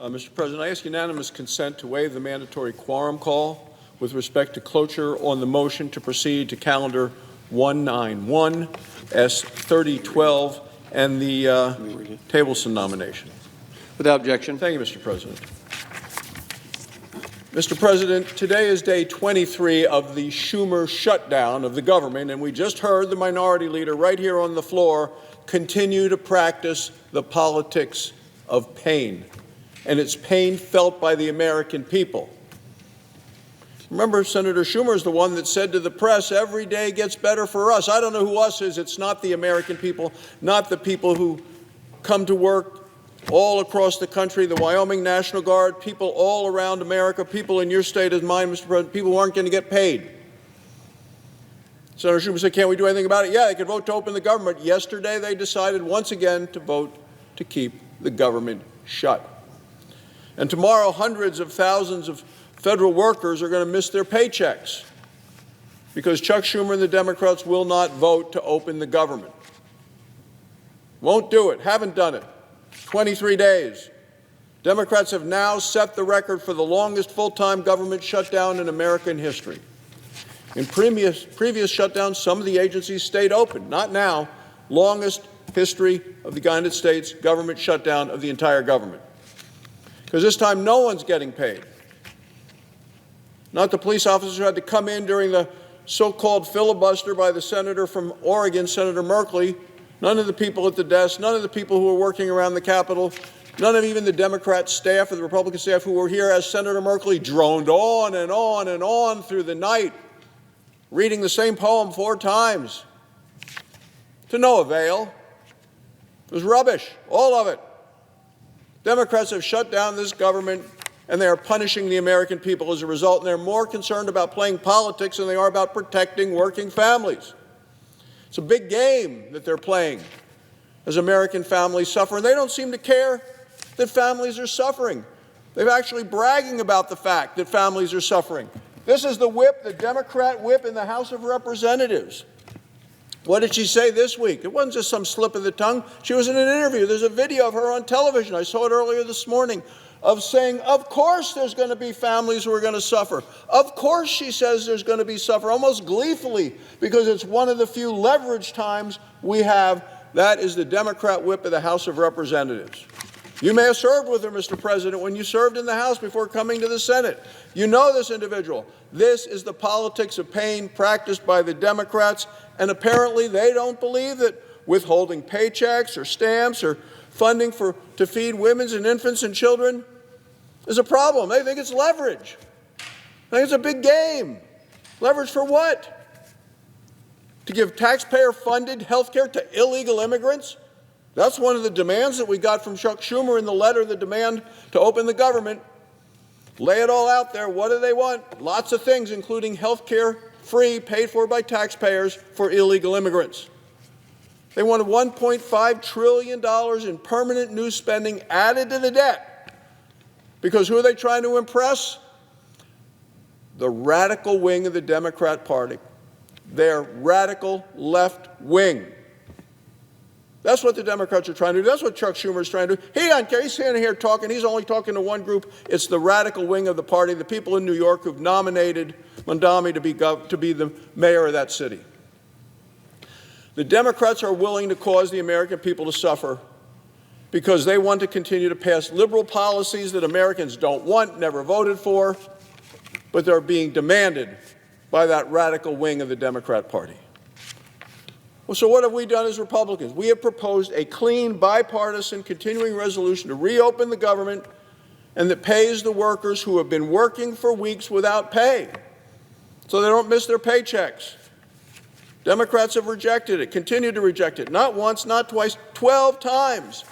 Mr. President, I ask unanimous consent to waive the mandatory quorum call with respect to cloture on the motion to proceed to calendar 191 S3012 and the Tableson nomination. Without objection. Thank you, Mr. President. Mr. President, today is day 23 of the Schumer shutdown of the government, and we just heard the minority leader right here on the floor continue to practice the politics of pain, and it's pain felt by the American people. Remember, Senator Schumer is the one that said to the press, every day gets better for us. I don't know who us is. It's not the American people, not the people who come to work all across the country, the Wyoming National Guard, people all around America, people in your state as mine, Mr. President, people who aren't going to get paid. Senator Schumer said, can't we do anything about it? Yeah, they could vote to open the government. Yesterday, they decided once again to vote to keep the government shut. And tomorrow, hundreds of thousands of federal workers are going to miss their paychecks because Chuck Schumer and the Democrats will not vote to open the government. Won't do it, haven't done it. 23 days. Democrats have now set the record for the longest full-time government shutdown in American history. In previous shutdowns, some of the agencies stayed open. Not now. Longest history of the United States government shutdown of the entire government. Because this time no one's getting paid. Not the police officers who had to come in during the so-called filibuster by the senator from Oregon, Senator Merkley. None of the people at the desk, none of the people who were working around the Capitol, none of even the Democrat staff or the Republican staff who were here as Senator Merkley droned on and on and on through the night, reading the same poem 4 times. To no avail. It was rubbish, all of it. Democrats have shut down this government, and they are punishing the American people as a result, and they're more concerned about playing politics than they are about protecting working families. It's a big game that they're playing as American families suffer, and they don't seem to care that families are suffering. They're actually bragging about the fact that families are suffering. This is the whip, the Democrat whip in the House of Representatives. What did she say this week? It wasn't just some slip of the tongue. She was in an interview. There's a video of her on television. I saw it earlier this morning, of saying, of course there's going to be families who are going to suffer. Of course, she says, there's going to be suffer, almost gleefully, because it's one of the few leverage times we have. That is the Democrat whip of the House of Representatives. You may have served with her, Mr. President, when you served in the House before coming to the Senate. You know this individual. This is the politics of pain practiced by the Democrats, and apparently they don't believe that withholding paychecks or stamps or funding to feed women and infants and children is a problem. They think it's leverage. They think it's a big game. Leverage for what? To give taxpayer-funded health care to illegal immigrants? That's one of the demands that we got from Chuck Schumer in the letter, the demand to open the government. Lay it all out there. What do they want? Lots of things, including health care free, paid for by taxpayers for illegal immigrants. They wanted $1.5 trillion in permanent new spending added to the debt. Because who are they trying to impress? The radical wing of the Democrat Party. Their radical left wing. That's what the Democrats are trying to do. That's what Chuck Schumer is trying to do. He doesn't care. He's standing here talking. He's only talking to one group. It's the radical wing of the party, the people in New York who've nominated Mondami to be the mayor of that city. The Democrats are willing to cause the American people to suffer because they want to continue to pass liberal policies that Americans don't want, never voted for, but they're being demanded by that radical wing of the Democrat Party. Well, so what have we done as Republicans? We have proposed a clean, bipartisan, continuing resolution to reopen the government and that pays the workers who have been working for weeks without pay so they don't miss their paychecks. Democrats have rejected it, continue to reject it, not once, not twice, 12 times.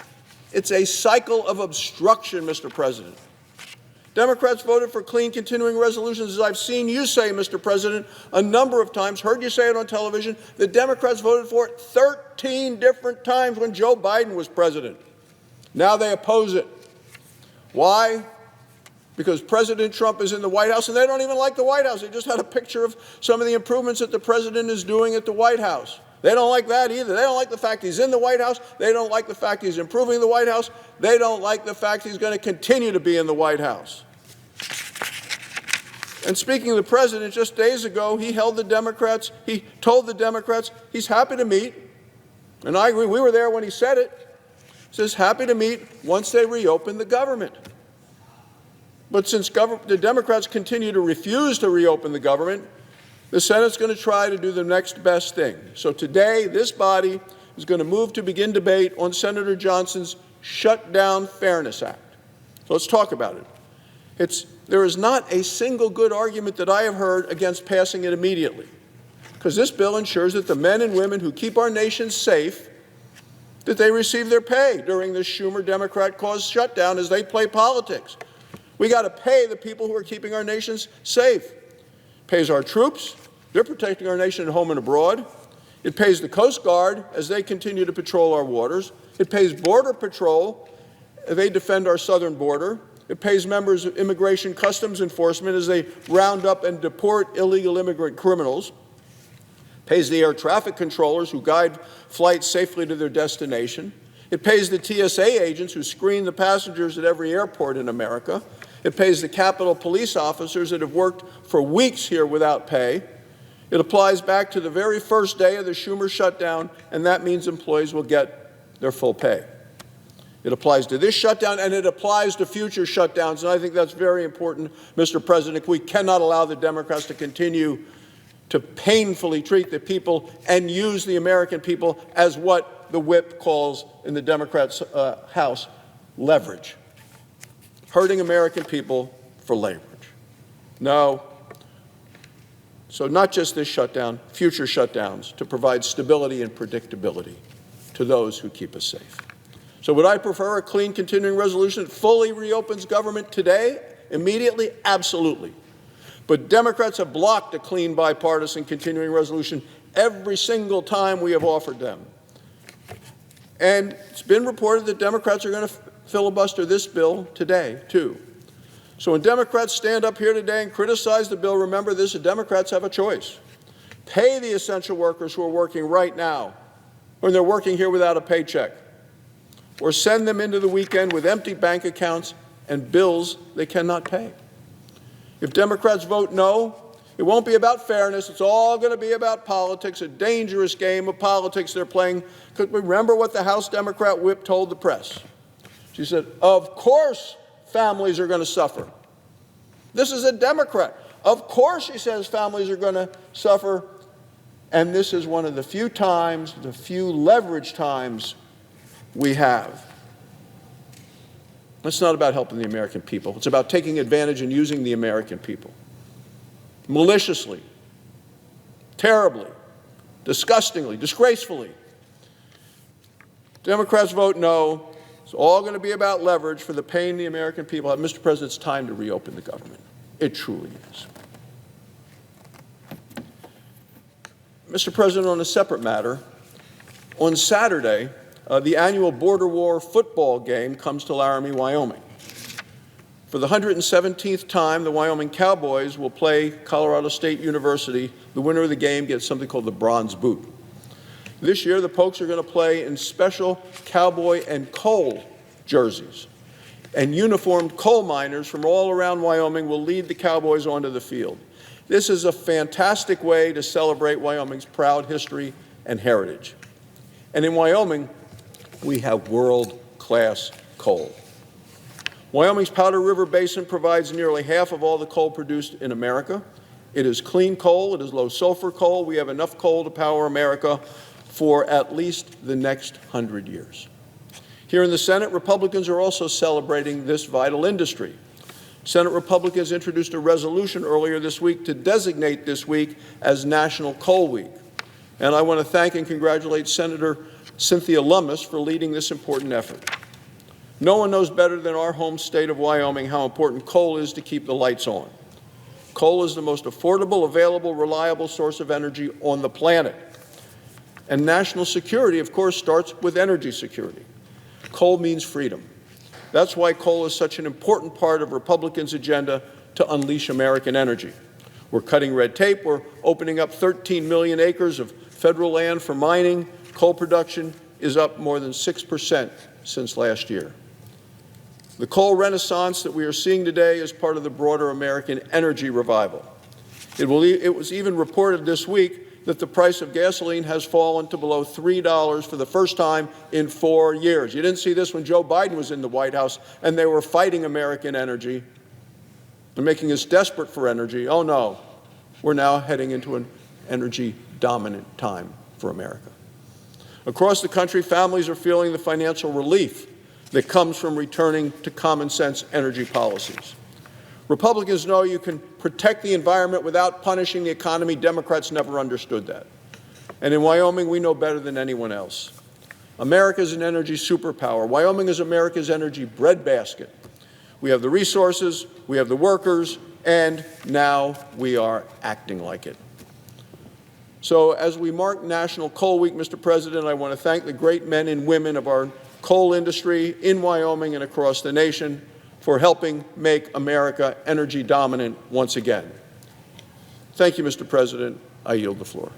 It's a cycle of obstruction, Mr. President. Democrats voted for clean continuing resolutions, as I've seen you say, Mr. President, a number of times, heard you say it on television. The Democrats voted for it 13 different times when Joe Biden was president. Now they oppose it. Why? Because President Trump is in the White House, and they don't even like the White House. They just had a picture of some of the improvements that the president is doing at the White House. They don't like that either. They don't like the fact he's in the White House. They don't like the fact he's improving the White House. They don't like the fact he's going to continue to be in the White House. And speaking of the president, just days ago, he told the Democrats he's happy to meet. And I agree, we were there when he said it. He says happy to meet once they reopen the government. But since the Democrats continue to refuse to reopen the government, the Senate's going to try to do the next best thing. So today, this body is going to move to begin debate on Senator Johnson's Shutdown Fairness Act. So let's talk about it. There is not a single good argument that I have heard against passing it immediately, because this bill ensures that the men and women who keep our nation safe, that they receive their pay during this Schumer Democrat-caused shutdown as they play politics. We got to pay the people who are keeping our nations safe. It pays our troops. They're protecting our nation at home and abroad. It pays the Coast Guard as they continue to patrol our waters. It pays Border Patrol as they defend our southern border. It pays members of Immigration Customs Enforcement as they round up and deport illegal immigrant criminals. It pays the air traffic controllers who guide flights safely to their destination. It pays the TSA agents who screen the passengers at every airport in America. It pays the Capitol Police officers that have worked for weeks here without pay. It applies back to the very first day of the Schumer shutdown, and that means employees will get their full pay. It applies to this shutdown, and it applies to future shutdowns, and I think that's very important, Mr. President. We cannot allow the Democrats to continue to painfully treat the people and use the American people as what the whip calls in the Democrats' House leverage, hurting American people for leverage. No. So not just this shutdown, future shutdowns to provide stability and predictability to those who keep us safe. So would I prefer a clean continuing resolution that fully reopens government today, immediately? Absolutely. But Democrats have blocked a clean bipartisan continuing resolution every single time we have offered them. And it's been reported that Democrats are going to filibuster this bill today, too. So when Democrats stand up here today and criticize the bill, remember this: the Democrats have a choice. Pay the essential workers who are working right now when they're working here without a paycheck, or send them into the weekend with empty bank accounts and bills they cannot pay. If Democrats vote no, it won't be about fairness. It's all going to be about politics, a dangerous game of politics they're playing. Because remember what the House Democrat whip told the press. She said, of course families are going to suffer. This is a Democrat. Of course, she says, families are going to suffer. And this is one of the few times, the few leverage times we have. It's not about helping the American people. It's about taking advantage and using the American people maliciously, terribly, disgustingly, disgracefully. Democrats vote no. It's all going to be about leverage for the pain the American people have. Mr. President, it's time to reopen the government. It truly is. Mr. President, on a separate matter, on Saturday, the annual Border War football game comes to Laramie, Wyoming. For the 117th time, the Wyoming Cowboys will play Colorado State University. The winner of the game gets something called the Bronze Boot. This year, the Pokes are going to play in special cowboy and coal jerseys. And uniformed coal miners from all around Wyoming will lead the Cowboys onto the field. This is a fantastic way to celebrate Wyoming's proud history and heritage. And in Wyoming, we have world-class coal. Wyoming's Powder River Basin provides nearly half of all the coal produced in America. It is clean coal. It is low-sulfur coal. We have enough coal to power America for at least the next 100 years. Here in the Senate, Republicans are also celebrating this vital industry. Senate Republicans introduced a resolution earlier this week to designate this week as National Coal Week. And I want to thank and congratulate Senator Cynthia Lummis for leading this important effort. No one knows better than our home state of Wyoming how important coal is to keep the lights on. Coal is the most affordable, available, reliable source of energy on the planet. And national security, of course, starts with energy security. Coal means freedom. That's why coal is such an important part of Republicans' agenda to unleash American energy. We're cutting red tape. We're opening up 13 million acres of Federal land for mining, coal production is up more than 6% since last year. The coal renaissance that we are seeing today is part of the broader American energy revival. It was even reported this week that the price of gasoline has fallen to below $3 for the first time in 4 years. You didn't see this when Joe Biden was in the White House and they were fighting American energy and making us desperate for energy. Oh no, we're now heading into an energy-dominant time for America. Across the country, families are feeling the financial relief that comes from returning to common-sense energy policies. Republicans know you can protect the environment without punishing the economy. Democrats never understood that. And in Wyoming, we know better than anyone else. America is an energy superpower. Wyoming is America's energy breadbasket. We have the resources, we have the workers, and now we are acting like it. So as we mark National Coal Week, Mr. President, I want to thank the great men and women of our coal industry in Wyoming and across the nation for helping make America energy dominant once again. Thank you, Mr. President. I yield the floor.